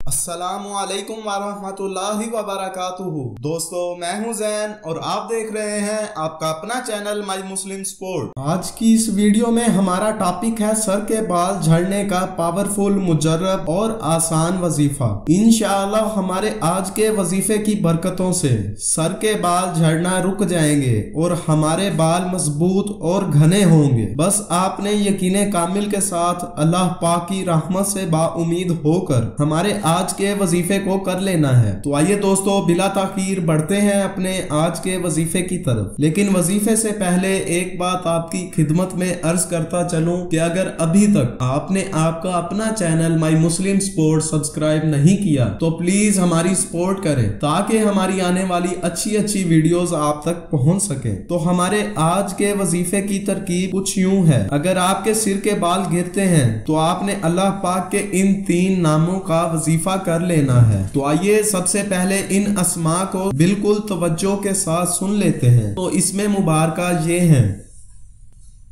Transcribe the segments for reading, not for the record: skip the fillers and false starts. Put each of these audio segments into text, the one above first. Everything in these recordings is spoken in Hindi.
अस्सलामुअलैकुम वरहमतुल्लाहि वबरकातुहू। दोस्तों, मैं हूं जैन और आप देख रहे हैं आपका अपना चैनल माई मुस्लिम स्पोर्ट। आज की इस वीडियो में हमारा टॉपिक है सर के बाल झड़ने का पावरफुल, मुजर्रब और आसान वजीफा। इंशाअल्लाह हमारे आज के वजीफे की बरकतों से सर के बाल झड़ना रुक जाएंगे और हमारे बाल मजबूत और घने होंगे। बस आपने यकीन कामिल के साथ अल्लाह पाक की रहमत से बाउमीद होकर हमारे आज के वजीफे को कर लेना है। तो आइए दोस्तों, बिला ताखीर बढ़ते हैं अपने आज के वजीफे की तरफ। लेकिन वजीफे से पहले एक बात आपकी खिदमत में अर्ज करता चलूं कि अगर अभी तक आपने आपका अपना channel my Muslim sport subscribe नहीं किया तो प्लीज हमारी सपोर्ट करें ताकि हमारी आने वाली अच्छी अच्छी वीडियोस आप तक पहुंच सके। तो हमारे आज के वजीफे की तरकीब कुछ यूं है। अगर आपके सिर के बाल गिरते हैं तो आपने अल्लाह पाक के इन 3 नामों का वजीफा कर लेना है। तो आइए सबसे पहले इन अस्मा को बिल्कुल तवज्जो के साथ सुन लेते हैं। तो इसमें मुबारका ये हैं: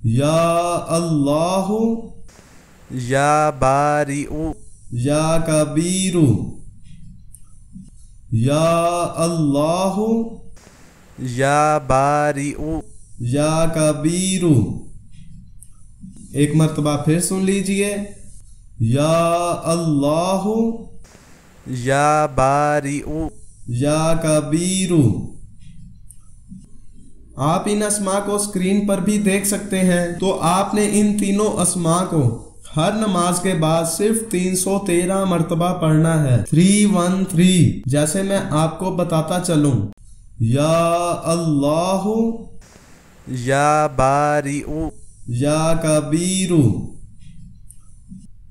या अल्लाहु, या बारिउ, या कबीरु, या अल्लाहु, या बारिउ, या कबीरु। एक मर्तबा फिर सुन लीजिए: या अल्लाहु, या बारिउ, या कबीरु। आप इन अस्मा को स्क्रीन पर भी देख सकते हैं। तो आपने इन तीनों अस्मा को हर नमाज के बाद सिर्फ 313 मर्तबा पढ़ना है। 313। जैसे मैं आपको बताता चलूं: या अल्लाहु, या बारिउ, या कबीरु।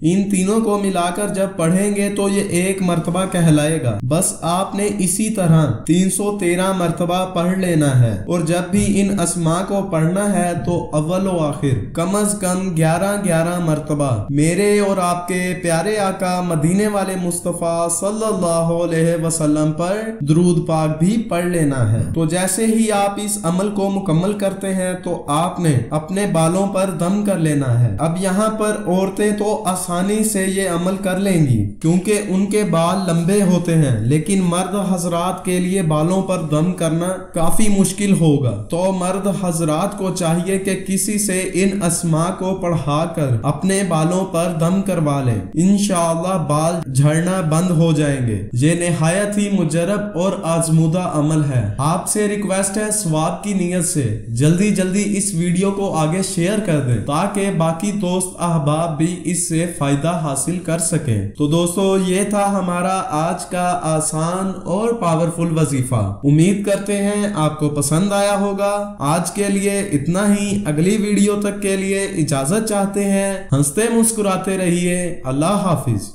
इन तीनों को मिलाकर जब पढ़ेंगे तो ये एक मर्तबा कहलाएगा। बस आपने इसी तरह 313 मर्तबा पढ़ लेना है। और जब भी इन अस्मा को पढ़ना है तो अव्वल व आखिर कम अज कम 11-11 मर्तबा मेरे और आपके प्यारे आका मदीने वाले मुस्तफ़ा सल्लल्लाहु अलैहि वसल्लम पर दुरूद पाक भी पढ़ लेना है। तो जैसे ही आप इस अमल को मुकम्मल करते हैं तो आपने अपने बालों पर दम कर लेना है। अब यहाँ पर औरतें तो आसानी से ये अमल कर लेंगी क्योंकि उनके बाल लंबे होते हैं, लेकिन मर्द हजरात के लिए बालों पर दम करना काफी मुश्किल होगा। तो मर्द हजरात को चाहिए कि किसी से इन अस्मा को पढ़ाकर अपने बालों पर दम करवा लें। इंशाअल्लाह बाल झड़ना बंद हो जाएंगे। ये निहायत ही मुजर्रब और आजमूदा अमल है। आपसे रिक्वेस्ट है सवाब की नीयत से जल्दी जल्दी इस वीडियो को आगे शेयर कर दें ताकि बाकी दोस्त अहबाब भी इससे फायदा हासिल कर सके। तो दोस्तों, ये था हमारा आज का आसान और पावरफुल वजीफा। उम्मीद करते हैं आपको पसंद आया होगा। आज के लिए इतना ही। अगली वीडियो तक के लिए इजाजत चाहते हैं। हंसते मुस्कुराते रहिए। अल्लाह हाफिज।